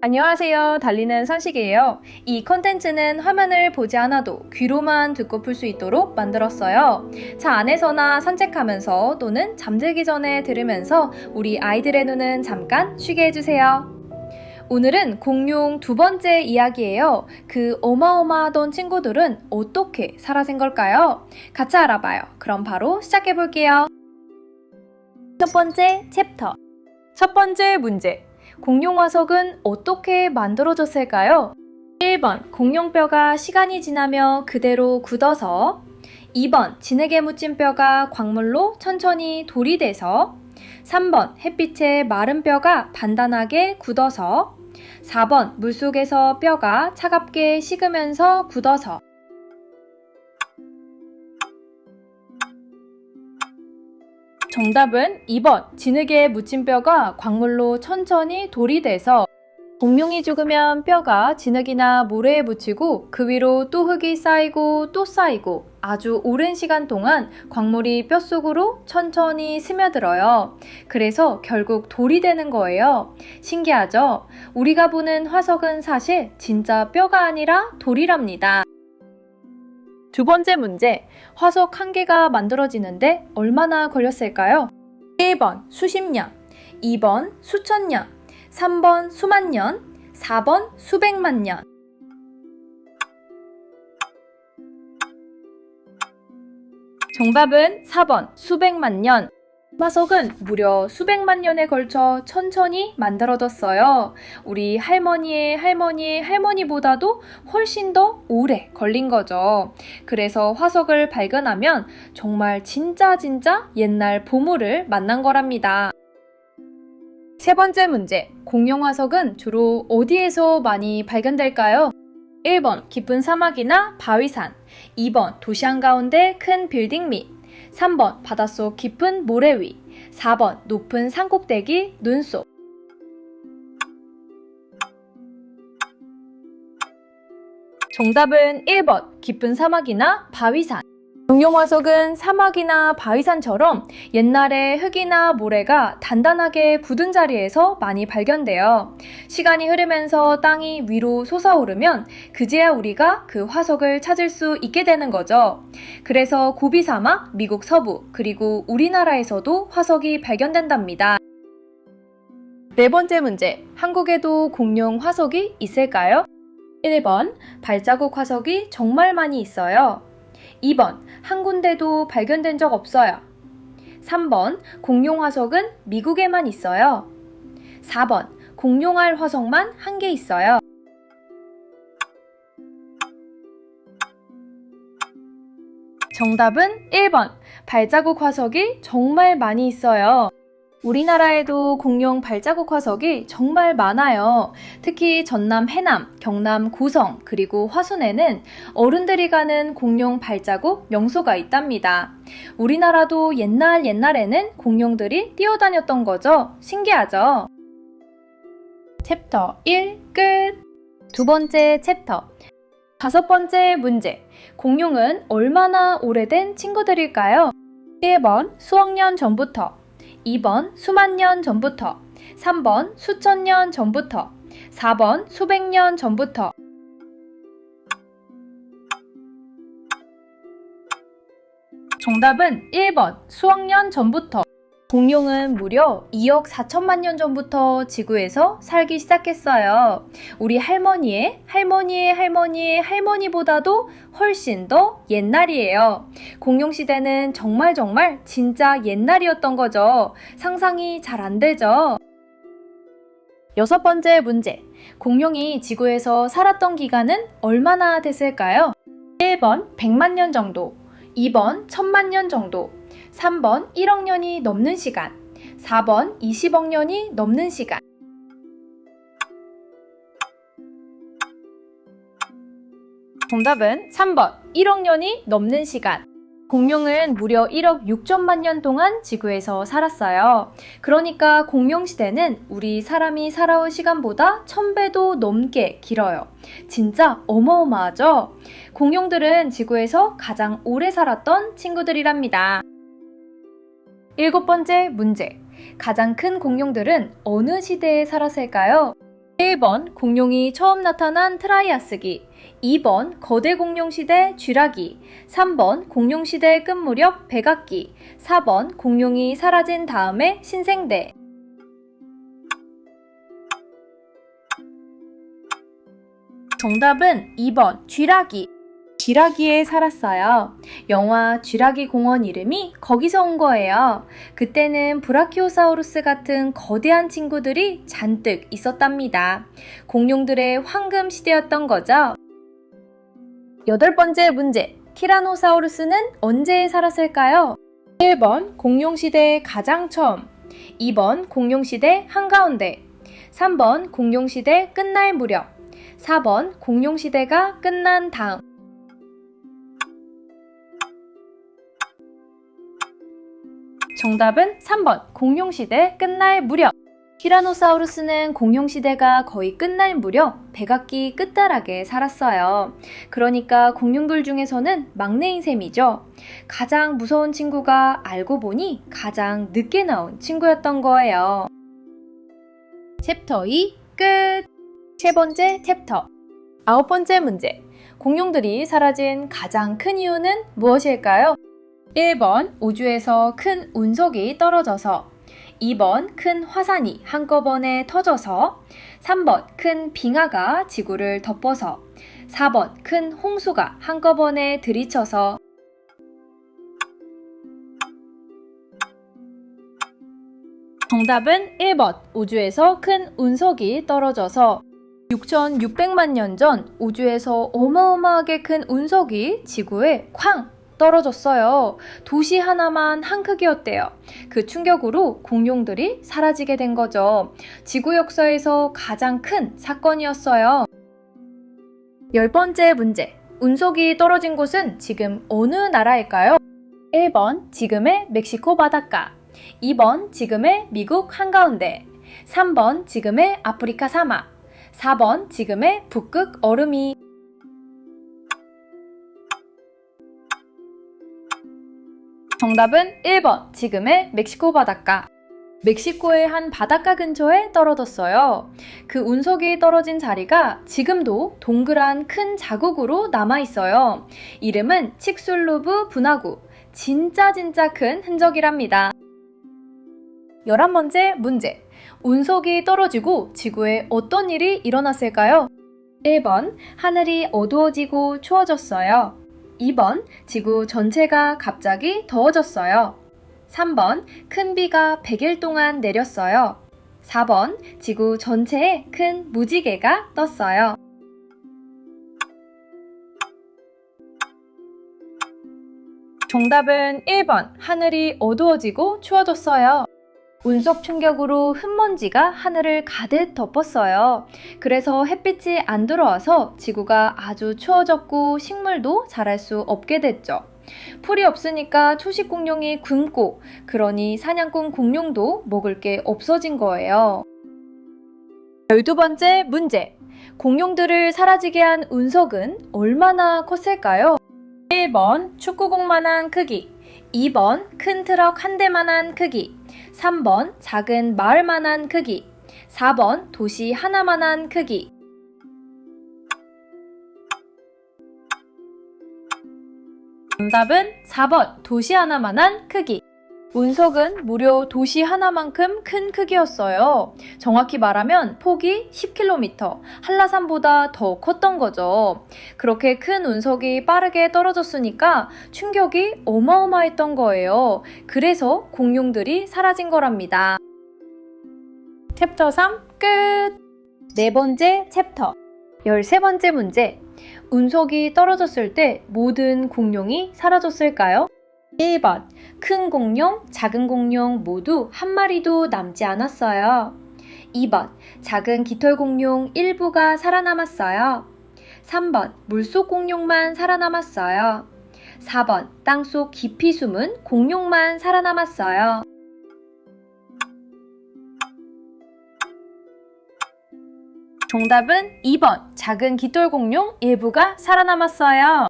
안녕하세요. 달리는 선식이에요. 이 콘텐츠는 화면을 보지 않아도 귀로만 듣고 풀 수 있도록 만들었어요. 차 안에서나 산책하면서 또는 잠들기 전에 들으면서 우리 아이들의 눈은 잠깐 쉬게 해주세요. 오늘은 공룡 두 번째 이야기예요. 그 어마어마하던 친구들은 어떻게 사라진 걸까요? 같이 알아봐요. 그럼 바로 시작해볼게요. 첫 번째 챕터. 첫 번째 문제. 공룡 화석은 어떻게 만들어졌을까요? 1번 공룡뼈가 시간이 지나며 그대로 굳어서, 2번 진흙에 묻힌 뼈가 광물로 천천히 돌이 돼서, 3번 햇빛에 마른 뼈가 단단하게 굳어서, 4번 물속에서 뼈가 차갑게 식으면서 굳어서. 정답은 2번 진흙에 묻힌 뼈가 광물로 천천히 돌이 돼서. 공룡이 죽으면 뼈가 진흙이나 모래에 묻히고 그 위로 또 흙이 쌓이고 또 쌓이고 아주 오랜 시간 동안 광물이 뼛속으로 천천히 스며들어요. 그래서 결국 돌이 되는 거예요. 신기하죠? 우리가 보는 화석은 사실 진짜 뼈가 아니라 돌이랍니다. 두 번째 문제. 화석 한 개가 만들어지는데 얼마나 걸렸을까요? 1번 수십 년, 2번 수천 년, 3번 수만 년, 4번 수백만 년. 정답은 4번 수백만 년. 화석은 무려 수백만 년에 걸쳐 천천히 만들어졌어요. 우리 할머니의 할머니의 할머니보다도 훨씬 더 오래 걸린 거죠. 그래서 화석을 발견하면 정말 진짜 옛날 보물을 만난 거랍니다. 세 번째 문제. 공룡 화석은 주로 어디에서 많이 발견될까요? 1번 깊은 사막이나 바위산, 2번 도시 한가운데 큰 빌딩 밑, 3번 바닷속 깊은 모래 위, 4번 높은 산꼭대기 눈 속. 정답은 1번 깊은 사막이나 바위산. 공룡 화석은 사막이나 바위산처럼 옛날에 흙이나 모래가 단단하게 굳은 자리에서 많이 발견돼요. 시간이 흐르면서 땅이 위로 솟아오르면 그제야 우리가 그 화석을 찾을 수 있게 되는 거죠. 그래서 고비 사막, 미국 서부, 그리고 우리나라에서도 화석이 발견된답니다. 네 번째 문제. 한국에도 공룡 화석이 있을까요? 1번 발자국 화석이 정말 많이 있어요. 2번 한 군데도 발견된 적 없어요. 3번 공룡 화석은 미국에만 있어요. 4번 공룡알 화석만 한 개 있어요. 정답은 1번 발자국 화석이 정말 많이 있어요. 우리나라에도 공룡 발자국 화석이 정말 많아요. 특히 전남 해남, 경남 고성, 그리고 화순에는 어른들이 가는 공룡 발자국 명소가 있답니다. 우리나라도 옛날에는 공룡들이 뛰어다녔던 거죠. 신기하죠? 챕터 1 끝! 두 번째 챕터. 다섯 번째 문제. 공룡은 얼마나 오래된 친구들일까요? 1번 수억 년 전부터, 2번 수만 년 전부터, 3번 수천 년 전부터, 4번 수백 년 전부터. 정답은 1번 수억 년 전부터. 공룡은 무려 2억 4천만 년 전부터 지구에서 살기 시작했어요. 우리 할머니의 할머니의 할머니의 할머니보다도 훨씬 더 옛날이에요. 공룡 시대는 정말 진짜 옛날이었던 거죠. 상상이 잘 안 되죠? 여섯 번째 문제. 공룡이 지구에서 살았던 기간은 얼마나 됐을까요? 1번 100만 년 정도, 2번 1000만 년 정도, 3번 1억 년이 넘는 시간, 4번 20억 년이 넘는 시간. 정답은 3번 1억 년이 넘는 시간. 공룡은 무려 1억 6천만 년 동안 지구에서 살았어요. 그러니까 공룡 시대는 우리 사람이 살아온 시간보다 1000배도 넘게 길어요. 진짜 어마어마하죠? 공룡들은 지구에서 가장 오래 살았던 친구들이랍니다. 일곱 번째 문제. 가장 큰 공룡들은 어느 시대에 살았을까요? 1번 공룡이 처음 나타난 트라이아스기, 2번 거대 공룡 시대 쥐라기, 3번 공룡 시대 끝 무렵 백악기, 4번 공룡이 사라진 다음에 신생대. 정답은 2번 쥐라기. 쥐라기에 살았어요. 영화 쥐라기 공원 이름이 거기서 온 거예요. 그때는 브라키오사우루스 같은 거대한 친구들이 잔뜩 있었답니다. 공룡들의 황금 시대였던 거죠. 8번째 문제. 티라노사우루스는 언제 살았을까요? 1번 공룡시대 가장 처음, 2번 공룡시대 한가운데, 3번 공룡시대 끝날 무렵, 4번 공룡시대가 끝난 다음. 정답은 3번 공룡시대 끝날 무렵. 티라노사우루스는 공룡시대가 거의 끝날 무렵 백악기 끝자락에 살았어요. 그러니까 공룡들 중에서는 막내인 셈이죠. 가장 무서운 친구가 알고 보니 가장 늦게 나온 친구였던 거예요. 챕터 2 끝! 세 번째 챕터 9번째 문제. 공룡들이 사라진 가장 큰 이유는 무엇일까요? 1번 우주에서 큰 운석이 떨어져서, 2번 큰 화산이 한꺼번에 터져서, 3번 큰 빙하가 지구를 덮어서, 4번 큰 홍수가 한꺼번에 들이쳐서. 정답은 1번 우주에서 큰 운석이 떨어져서. 6,600만 년 전 우주에서 어마어마하게 큰 운석이 지구에 쾅 떨어졌어요. 도시 하나만 한 크기였대요. 그 충격으로 공룡들이 사라지게 된 거죠. 지구 역사에서 가장 큰 사건이었어요. 10번째 문제. 운석이 떨어진 곳은 지금 어느 나라일까요? 1번 지금의 멕시코 바닷가, 2번 지금의 미국 한가운데, 3번 지금의 아프리카 사막, 4번 지금의 북극 얼음이. 정답은 1번 지금의 멕시코 바닷가. 멕시코의 한 바닷가 근처에 떨어졌어요. 그 운석이 떨어진 자리가 지금도 동그란 큰 자국으로 남아있어요. 이름은 칙술루브 분화구. 진짜 큰 흔적이랍니다. 11번째 문제. 운석이 떨어지고 지구에 어떤 일이 일어났을까요? 1번 하늘이 어두워지고 추워졌어요. 2번 지구 전체가 갑자기 더워졌어요. 3번 큰 비가 100일 동안 내렸어요. 4번 지구 전체에 큰 무지개가 떴어요. 정답은 1번 하늘이 어두워지고 추워졌어요. 운석 충격으로 흙먼지가 하늘을 가득 덮었어요. 그래서 햇빛이 안 들어와서 지구가 아주 추워졌고 식물도 자랄 수 없게 됐죠. 풀이 없으니까 초식 공룡이 굶고, 그러니 사냥꾼 공룡도 먹을 게 없어진 거예요. 12번째 문제. 공룡들을 사라지게 한 운석은 얼마나 컸을까요? 1번 축구공만한 크기, 2번 큰 트럭 한 대만한 크기, 3번 작은 마을만한 크기, 4번 도시 하나만한 크기. 정답은 4번 도시 하나만한 크기. 운석은 무려 도시 하나만큼 큰 크기였어요. 정확히 말하면 폭이 10km, 한라산보다 더 컸던 거죠. 그렇게 큰 운석이 빠르게 떨어졌으니까 충격이 어마어마했던 거예요. 그래서 공룡들이 사라진 거랍니다. 챕터 3 끝! 네 번째 챕터 13번째 문제. 운석이 떨어졌을 때 모든 공룡이 사라졌을까요? 1번 큰 공룡, 작은 공룡 모두 한 마리도 남지 않았어요. 2번 작은 깃털 공룡 일부가 살아남았어요. 3번 물속 공룡만 살아남았어요. 4번 땅속 깊이 숨은 공룡만 살아남았어요. 정답은 2번 작은 깃털 공룡 일부가 살아남았어요.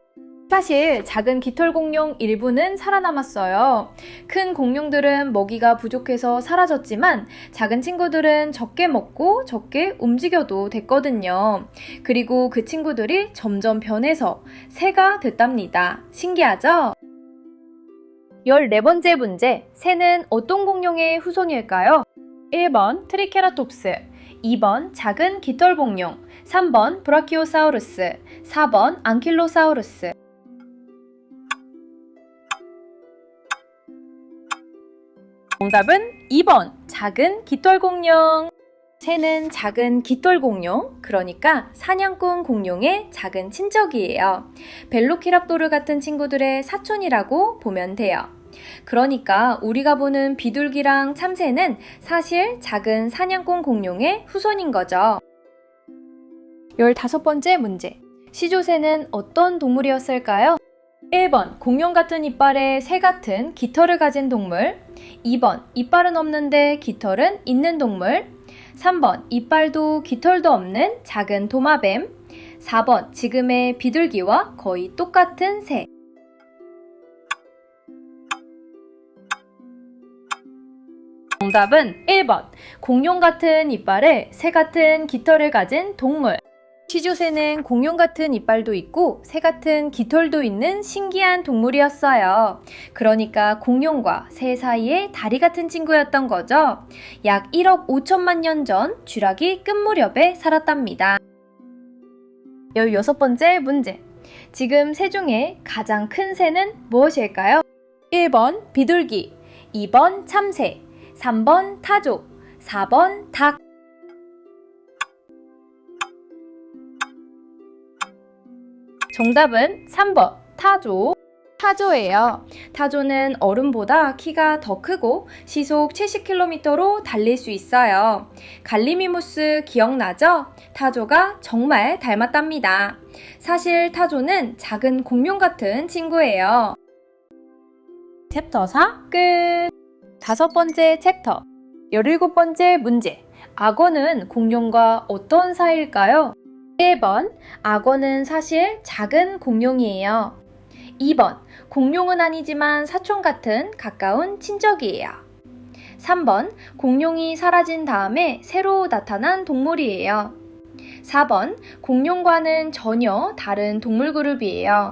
사실 작은 깃털 공룡 일부는 살아남았어요. 큰 공룡들은 먹이가 부족해서 사라졌지만 작은 친구들은 적게 먹고 적게 움직여도 됐거든요. 그리고 그 친구들이 점점 변해서 새가 됐답니다. 신기하죠? 14번째 문제, 새는 어떤 공룡의 후손일까요? 1번 트리케라톱스, 2번 작은 깃털 공룡, 3번 브라키오사우루스, 4번 안킬로사우루스. 정답은 2번 작은 깃털 공룡. 새는 작은 깃털 공룡, 그러니까 사냥꾼 공룡의 작은 친척이에요. 벨로키랍도르 같은 친구들의 사촌이라고 보면 돼요. 그러니까 우리가 보는 비둘기랑 참새는 사실 작은 사냥꾼 공룡의 후손인 거죠. 15번째 문제. 시조새는 어떤 동물이었을까요? 1번 공룡 같은 이빨에 새 같은 깃털을 가진 동물, 2번 이빨은 없는데 깃털은 있는 동물, 3번 이빨도 깃털도 없는 작은 도마뱀, 4번 지금의 비둘기와 거의 똑같은 새. 정답은 1번 공룡 같은 이빨에 새 같은 깃털을 가진 동물. 시조새는 공룡 같은 이빨도 있고 새 같은 깃털도 있는 신기한 동물이었어요. 그러니까 공룡과 새 사이에 다리 같은 친구였던 거죠. 약 1억 5천만 년 전 쥐락이 끝 무렵에 살았답니다. 16번째 문제. 지금 새 중에 가장 큰 새는 무엇일까요? 1번 비둘기, 2번 참새, 3번 타조, 4번 닭. 정답은 3번 타조. 타조예요. 타조는 어른보다 키가 더 크고 시속 70km로 달릴 수 있어요. 갈리미무스 기억나죠? 타조가 정말 닮았답니다. 사실 타조는 작은 공룡 같은 친구예요. 챕터 4 끝! 5번째 챕터 17번째 문제. 악어는 공룡과 어떤 사이일까요? 1번 악어는 사실 작은 공룡이에요. 2번 공룡은 아니지만 사촌 같은 가까운 친척이에요. 3번 공룡이 사라진 다음에 새로 나타난 동물이에요. 4번 공룡과는 전혀 다른 동물 그룹이에요.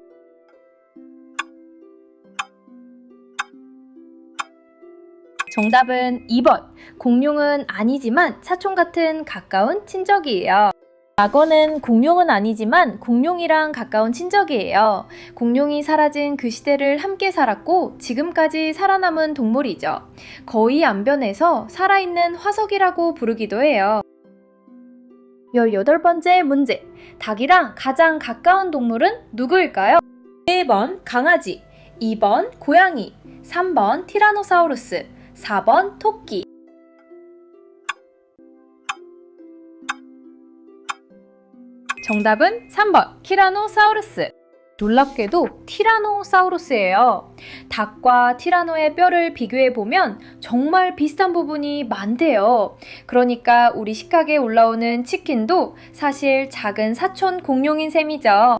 정답은 2번 공룡은 아니지만 사촌 같은 가까운 친척이에요. 악어는 공룡은 아니지만 공룡이랑 가까운 친척이에요. 공룡이 사라진 그 시대를 함께 살았고 지금까지 살아남은 동물이죠. 거의 안 변해서 살아있는 화석이라고 부르기도 해요. 18번째 문제. 닭이랑 가장 가까운 동물은 누구일까요? 1번 강아지, 2번 고양이, 3번 티라노사우루스, 4번 토끼. 정답은 3번 티라노사우루스. 놀랍게도 티라노사우루스예요. 닭과 티라노의 뼈를 비교해보면 정말 비슷한 부분이 많대요. 그러니까 우리 식탁에 올라오는 치킨도 사실 작은 사촌 공룡인 셈이죠.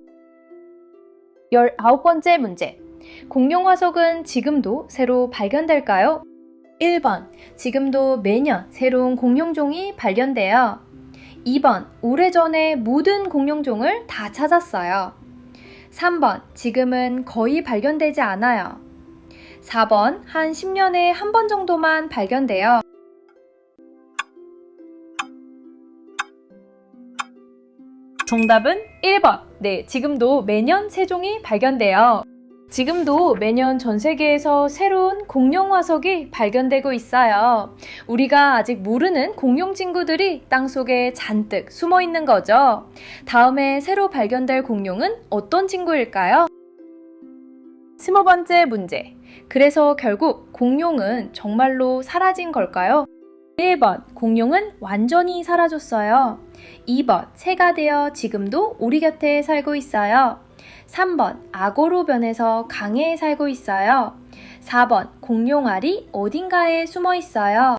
19번째 문제. 공룡 화석은 지금도 새로 발견될까요? 1번 지금도 매년 새로운 공룡종이 발견돼요. 2번 오래전에 모든 공룡종을 다 찾았어요. 3번 지금은 거의 발견되지 않아요. 4번 한 10년에 한 번 정도만 발견돼요. 정답은 1번. 네, 지금도 매년 새 종이 발견돼요. 지금도 매년 전 세계에서 새로운 공룡 화석이 발견되고 있어요. 우리가 아직 모르는 공룡 친구들이 땅속에 잔뜩 숨어 있는 거죠. 다음에 새로 발견될 공룡은 어떤 친구일까요? 20번째 문제. 그래서 결국 공룡은 정말로 사라진 걸까요? 1번 공룡은 완전히 사라졌어요. 2번 새가 되어 지금도 우리 곁에 살고 있어요. 3번 악어로 변해서 강에 살고 있어요. 4번 공룡알이 어딘가에 숨어 있어요.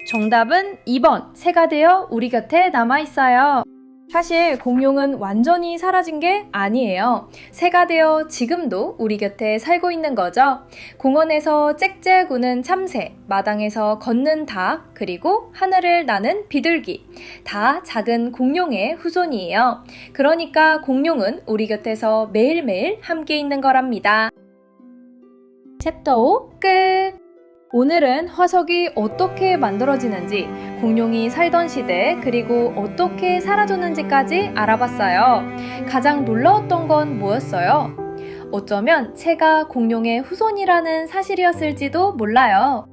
정답은 2번, 새가 되어 우리 곁에 남아있어요. 사실 공룡은 완전히 사라진 게 아니에요. 새가 되어 지금도 우리 곁에 살고 있는 거죠. 공원에서 짹짹 우는 참새, 마당에서 걷는 닭, 그리고 하늘을 나는 비둘기. 다 작은 공룡의 후손이에요. 그러니까 공룡은 우리 곁에서 매일매일 함께 있는 거랍니다. 챕터 5 끝! 오늘은 화석이 어떻게 만들어지는지, 공룡이 살던 시대, 그리고 어떻게 사라졌는지까지 알아봤어요. 가장 놀라웠던 건 뭐였어요? 어쩌면 채가 공룡의 후손이라는 사실이었을지도 몰라요.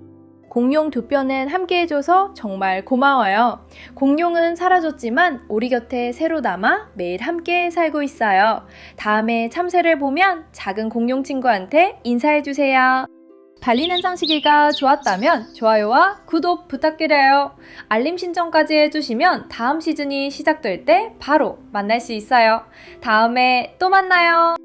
공룡 두 뼈는 함께해줘서 정말 고마워요. 공룡은 사라졌지만 우리 곁에 새로 남아 매일 함께 살고 있어요. 다음에 참새를 보면 작은 공룡 친구한테 인사해주세요. 달리는 상식이가 좋았다면 좋아요와 구독 부탁드려요. 알림 신청까지 해주시면 다음 시즌이 시작될 때 바로 만날 수 있어요. 다음에 또 만나요.